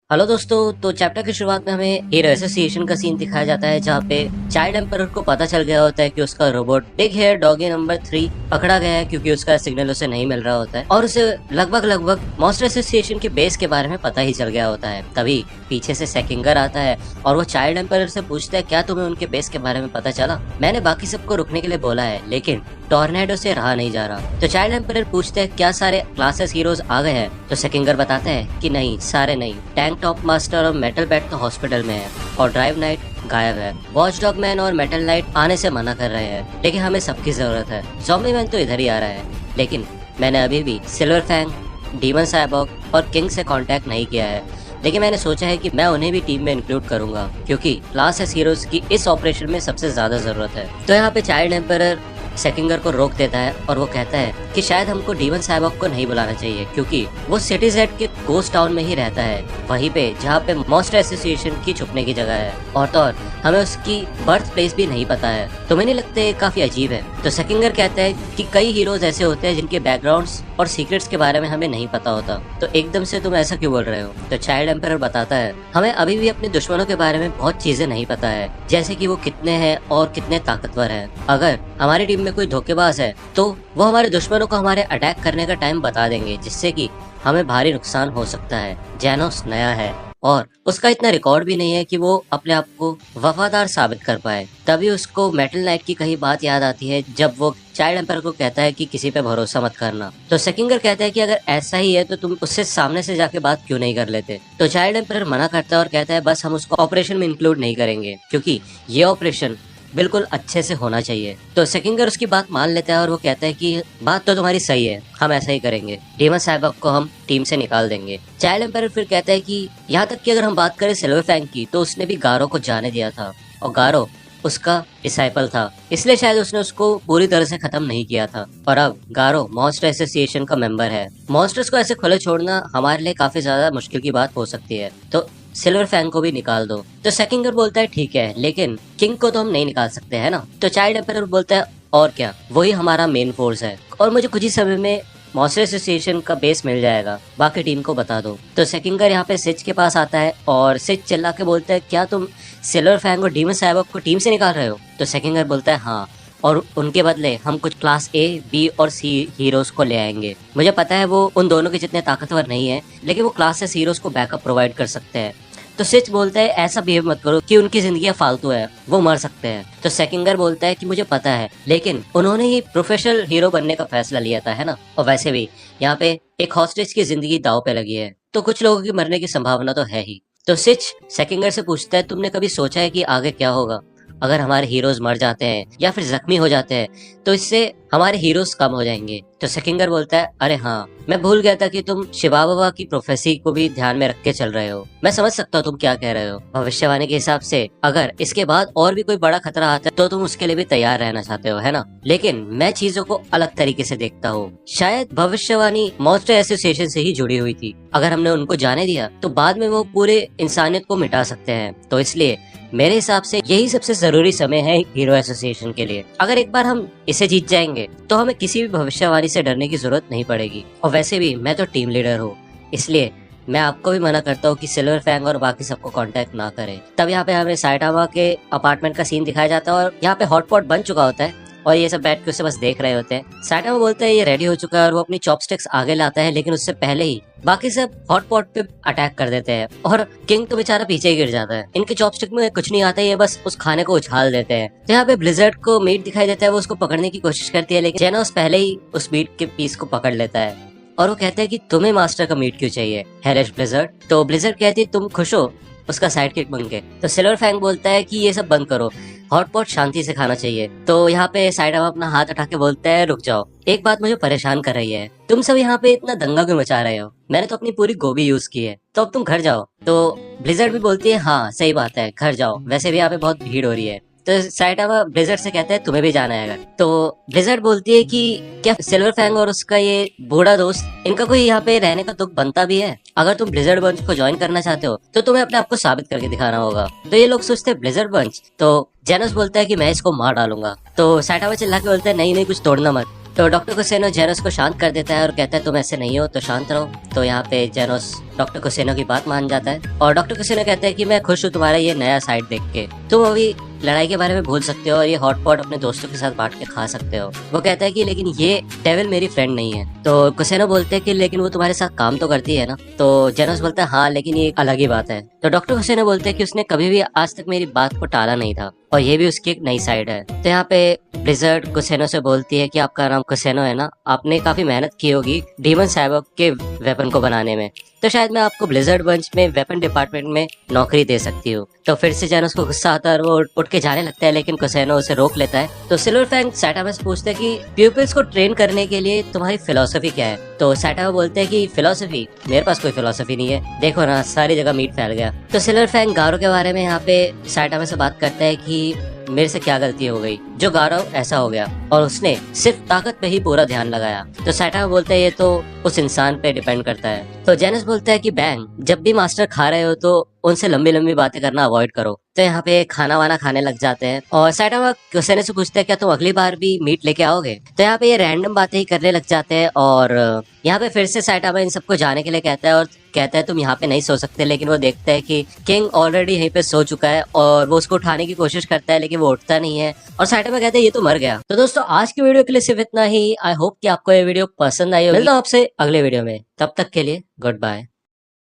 Hello दोस्तों। तो chapter की शुरुआत में हमें हीरो एसोसिएशन का सीन दिखाया जाता है जहाँ पे चाइल्ड एम्परर को पता चल गया होता है कि उसका robot big hair doggy number 3 पकड़ा गया है क्योंकि उसका सिग्नल उसे नहीं मिल रहा होता है और उसे लगभग मॉन्स्टर एसोसिएशन के बेस के बारे में पता ही चल गया होता है। तभी पीछे से सेकिंगर आता है और वो चाइल्ड एम्परर से पूछता है क्या तुम्हें उनके बेस के बारे में पता चला? मैंने बाकी सबको रुकने के लिए बोला है लेकिन टॉर्नेडो से रहा नहीं जा रहा। तो चाइल्ड एम्परर पूछते हैं क्या सारे क्लासेस हीरोज आ गए हैं? तो सेकिंगर बताते हैं कि नहीं, सारे नहीं। टैंक टॉप मास्टर और मेटल बैट तो हॉस्पिटल में है और ड्राइव नाइट गायब है। वॉच डॉग मैन और मेटल नाइट आने से मना कर रहे हैं लेकिन हमें सबकी जरूरत है। ज़ॉम्बी मैन तो इधर ही आ रहा है लेकिन मैंने अभी भी सिल्वर फैंग, डीमन साइबॉग और किंग से कांटेक्ट नहीं किया है, लेकिन मैंने सोचा है कि मैं उन्हें भी टीम में इंक्लूड करूंगा क्योंकि क्लास एस हीरोज की इस ऑपरेशन में सबसे ज्यादा जरूरत है। तो यहाँ पे चाइल्ड एम्परर सेकिंगर को रोक देता है और वो कहता है कि शायद हमको डीमन साइबॉग को नहीं बुलाना चाहिए क्योंकि वो सिटी जेड के गोस्ट टाउन में ही रहता है, वहीं पे जहाँ पे मॉन्स्टर एसोसिएशन की छुपने की जगह है और तो और हमें उसकी बर्थ प्लेस भी नहीं पता है। तो मैंने लगता है काफी अजीब है। तो सेकिंगर कहता है कि कई हीरोज ऐसे होते हैं जिनके बैकग्राउंड्स और सीक्रेट्स के बारे में हमें नहीं पता होता, तो एकदम से तुम ऐसा क्यों बोल रहे हो? तो चाइल्ड एम्परर बताता है हमें अभी भी अपने दुश्मनों के बारे में बहुत चीजें नहीं पता है, जैसे कि वो कितने हैं और कितने ताकतवर हैं। अगर हमारी टीम में कोई धोखेबाज है तो वो हमारे दुश्मनों को हमारे अटैक करने का टाइम बता देंगे जिससे कि हमें भारी नुकसान हो सकता है। जेनोस नया है और उसका इतना रिकॉर्ड भी नहीं है कि वो अपने आप को वफादार साबित कर पाए। तभी उसको मेटल नाइट की कही बात याद आती है जब वो चाइल्ड एम्पर को कहता है कि किसी पे भरोसा मत करना। तो सेकिंगर कहता है कि अगर ऐसा ही है तो तुम उससे सामने से जाके बात क्यों नहीं कर लेते? तो चाइल्ड एम्पर मना करता है और कहता है बस हम उसको ऑपरेशन में इंक्लूड नहीं करेंगे क्योंकि ये ऑपरेशन बिल्कुल अच्छे से होना चाहिए। तो सेकिंगर उसकी बात मान लेता है और वो कहता है कि बात तो तुम्हारी सही है, हम ऐसा ही करेंगे, डीमन साइबॉग को हम टीम से निकाल देंगे। चाइल्ड एम्पायर फिर कहता है कि यहाँ तक कि अगर हम बात करें सिल्वर फैंग की तो उसने भी गारो को जाने दिया था और गारो उसका डिसाइपल था, इसलिए शायद उसने उसको पूरी तरह से खत्म नहीं किया था। और अब गारो मॉन्स्टर एसोसिएशन का मेंबर है। मॉन्स्टर्स को ऐसे खुले छोड़ना हमारे लिए काफी ज्यादा मुश्किल की बात हो सकती है, तो सिल्वर फैंग को भी निकाल दो। तो सेकिंगर बोलता है ठीक है लेकिन किंग को तो हम नहीं निकाल सकते है ना? तो चाइल्ड एम्पायर बोलता है और क्या, वही हमारा मेन फोर्स है और मुझे कुछ ही समय में मॉन्स्टर एसोसिएशन का बेस मिल जाएगा, बाकी टीम को बता दो। तो सेकिंगर यहाँ पे सिच के पास आता है और सिच चिल्ला के बोलता है क्या तुम सिल्वर फैंग और डीमन साइबॉग को टीम से निकाल रहे हो? तो सेकिंगर बोलता है हाँ, और उनके बदले हम कुछ क्लास ए, बी और सी हीरोज को ले आएंगे। मुझे पता है वो उन दोनों के जितने ताकतवर नहीं है लेकिन वो क्लास एस हीरोज को बैकअप प्रोवाइड कर सकते हैं। तो सिच बोलता है ऐसा बिहेव मत करो कि उनकी जिंदगी फालतू है, वो मर सकते हैं। तो सेकिंगर बोलता है कि मुझे पता है लेकिन उन्होंने ही प्रोफेशनल हीरो बनने का फैसला लिया था है ना, और वैसे भी यहाँ पे एक हॉस्टेज की जिंदगी दाव पे लगी है तो कुछ लोगों की मरने की संभावना तो है ही। तो सिच सेकिंगर से पूछता है तुमने कभी सोचा है कि आगे क्या होगा अगर हमारे हीरोज मर जाते हैं या फिर जख्मी हो जाते हैं? तो इससे हमारे हीरोज कम हो जाएंगे। तो सेकिंगर बोलता है अरे हाँ, मैं भूल गया था कि तुम शिवाबाबा की प्रोफेसी को भी ध्यान में रख के चल रहे हो। मैं समझ सकता हूँ तुम क्या कह रहे हो। भविष्यवाणी के हिसाब से अगर इसके बाद और भी कोई बड़ा खतरा आता है तो तुम उसके लिए भी तैयार रहना चाहते हो है ना, लेकिन मैं चीजों को अलग तरीके से देखता हूँ। शायद भविष्यवाणी मॉन्स्टर एसोसिएशन से ही जुड़ी हुई थी, अगर हमने उनको जाने दिया तो बाद में वो पूरे इंसानियत को मिटा सकते हैं। तो इसलिए मेरे हिसाब से यही सबसे जरूरी समय है हीरो एसोसिएशन के लिए। अगर एक बार हम इसे जीत जाएंगे तो हमें किसी भी भविष्यवाणी से डरने की जरूरत नहीं पड़ेगी। और वैसे भी मैं तो टीम लीडर हूँ, इसलिए मैं आपको भी मना करता हूँ कि सिल्वर फैंग और बाकी सबको कांटेक्ट ना करें। तब यहाँ पे हमें साइटामा के अपार्टमेंट का सीन दिखाया जाता है और यहाँ पे हॉटपॉट बन चुका होता है और ये सब बैठ के उसे बस देख रहे होते हैं। साइटामा बोलता है ये रेडी हो चुका है और वो अपनी चॉपस्टिक्स आगे लाता है, लेकिन उससे पहले ही बाकी सब हॉट पॉट पे अटैक कर देते हैं और किंग तो बेचारा पीछे ही गिर जाता है। इनके चॉपस्टिक में कुछ नहीं आता, ये बस उस खाने को उछाल देते हैं। तो यहाँ पे ब्लिजर्ड को मीट दिखाई देता है, वो उसको पकड़ने की कोशिश करती है लेकिन जेनोस पहले ही उस मीट के पीस को पकड़ लेता है और वो कहता है कि तुम्हें मास्टर का मीट क्यों चाहिए हेलिश ब्लिजर्ड? तो ब्लिजर्ड कहती है तुम खुश हो उसका साइड किक बन के? तो सिल्वर फैंग बोलता है कि ये सब बंद करो, हॉटपॉट शांति से खाना चाहिए। तो यहाँ पे साइडामा अपना हाथ उठा के बोलता है रुक जाओ, एक बात मुझे परेशान कर रही है, तुम सब यहाँ पे इतना दंगा क्यों मचा रहे हो? मैंने तो अपनी पूरी गोभी यूज की है, तो अब तुम घर जाओ। तो ब्लिजर्ड भी बोलती है हाँ सही बात है, घर जाओ, वैसे भी यहाँ पे बहुत भीड़ हो रही है। तो साइटामा ब्लिजर्ड से कहता है तुम्हें भी जाना है अगर। तो ब्लिजर्ड बोलती है कि क्या सिल्वर फैंग और उसका ये बूढ़ा दोस्त, इनका कोई यहाँ पे रहने का तुक बनता भी है? अगर तुम ब्लिजर्ड बंच को ज्वाइन करना चाहते हो तो तुम्हें अपने आप को साबित करके दिखाना होगा। तो ये लोग सोचते हैं ब्लिजर्ड बंच, तो जेनस बोलता है कि मैं इसको मार डालूंगा। तो साइटामा चिल्ला के बोलता है नहीं नहीं कुछ तोड़ना मत। तो डॉक्टर कुसेनो जेनोस को शांत कर देता है और कहता है तुम ऐसे नहीं हो तो शांत रहो। तो यहाँ पे जेनोस डॉक्टर कुसेनो की बात मान जाता है और डॉक्टर कुसेनो कहता है कि मैं खुश हूँ तुम्हारा ये नया साइड देख के, तुम अभी लड़ाई के बारे में भूल सकते हो और ये हॉट पॉट अपने दोस्तों के साथ बांट के खा सकते हो। वो कहता है कि लेकिन ये डेविल मेरी फ्रेंड नहीं है। तो कुसेनो बोलते हैं कि लेकिन वो तुम्हारे साथ काम तो करती है ना। तो जेनोस बोलता है हाँ लेकिन ये एक अलग ही बात है। तो डॉक्टर कुसेनो बोलते हैं कि उसने कभी भी आज तक मेरी बात को टाला नहीं था और ये भी उसकी एक नई साइड है। तो यहाँ पे ब्लिजर्ड कुसेनो से बोलती है कि आपका नाम कुसेनो है ना, आपने काफी मेहनत की होगी डीमन साइबोर्ग के वेपन को बनाने में, तो शायद मैं आपको ब्लिजर्ड बंच में वेपन डिपार्टमेंट में नौकरी दे सकती हूँ। तो फिर से जेनोस को गुस्सा आता है और वो उठ के जाने लगता है, लेकिन कुसेनो उसे रोक लेता है। तो सिल्वर फैंग सैटामा से पूछते हैं कि प्यूपिल्स को ट्रेन करने के लिए तुम्हारी फिलोसफी क्या है। तो सैटामा बोलते हैं कि फिलोसफी, मेरे पास कोई फिलोसफी नहीं है, देखो ना सारी जगह मीट फैल गया। तो सिल्वर फैंग गारो के बारे में यहाँ पे सैटामा से बात करता है कि मेरे से क्या गलती हो गई जो गारो ऐसा हो गया, और उसने सिर्फ ताकत पे ही पूरा ध्यान लगाया। तो सैटामा बोलते हैं ये तो उस इंसान पे डिपेंड करता है। तो जेनस बोलता है कि बैंग, जब भी मास्टर खा रहे हो तो उनसे लंबी लंबी बातें करना अवॉइड करो। तो यहाँ पे खाना वाना खाने लग जाते हैं और सैटामा कुसेनो से पूछते हैं क्या तुम अगली बार भी मीट लेके आओगे। तो यहाँ पे ये रैंडम बातें ही करने लग जाते हैं और यहाँ पे फिर से सैटामा इन सबको जाने के लिए कहता है और कहता है तुम यहाँ पे नहीं सो सकते, लेकिन वो देखता है कि किंग ऑलरेडी यहीं पे सो चुका है और वो उसको उठाने की कोशिश करता है लेकिन वो उठता नहीं है और सैटामा कहता है ये तो मर गया। तो दोस्तों आज की वीडियो के लिए सिर्फ इतना ही। आई होप कि आपको ये वीडियो पसंद आई होगी। मिलता हूं आपसे अगले वीडियो में, तब तक के लिए गुड बाय।